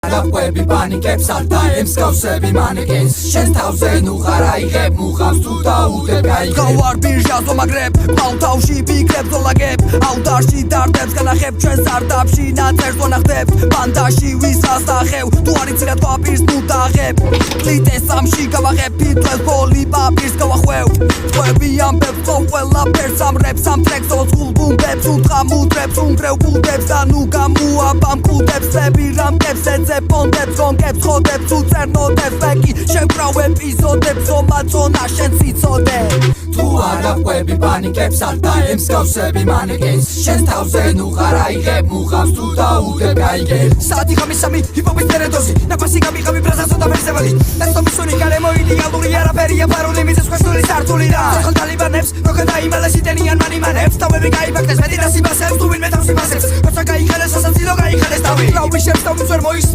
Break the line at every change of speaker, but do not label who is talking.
არაფყვები პანიკებს არ დაემსგავსები მანეკენს შენ თავზე ნუ ხარ აიღებ მუხავს თუ დაუდებ გაიგებ
გავარ ბირჟაზე მაგრებ თავში ფიქრებს ოლაგებ ავდარში დარდებს განახებ ჩვენ სარდაფში ნაწერს ვანახდებ ბანდაში ვის ასახევ თუ არ იცი რა თქვა პირს ნუ დაღებ კლიტეს სამში გავაღებ ფიტვეს ბოლი პაპირს გავახვევ ხვევი ამბებს ხო ყველაფერს ამრებს ამ ტრეკს ოცულ ბუმბებს უთხრა მუდრებს უნგრევ ბუდებს და ნუ გამოაბამ კუდებს წები რამკებს ეძებ პონდებს გონკებს ხოდებს უწერნოდებს ვეკი შევკრავ ეპიზოდებს ომაწონა შენ ციცოდე
თუ არაფყვები პანიკებს არ დაემსგავსები მანეკენს შენ თავზე ნუ ხარ აიღებ მუხავს თუ დაუდებ გაიგებ
საათი ხამისამი ჰიპ-ჰოპის ტერედოზი ნაფასი გამიყავი ბრაზასო და ვერსევალი ესტომისუნი გარემო იდეალური არაფერია ფარული მიზეს ხვესტული სართული რა ხალ ტალიბანებს როგორ დაიმალეს იტენიან მანიმანებს თავები გაიფაქტეს მეტი რასიბასებს თუ ვინმე თავში ბასებს როცა გაიხარეს სასაცილო გაიხარეს თავი ლავი შევსტომის ვერ მოისმე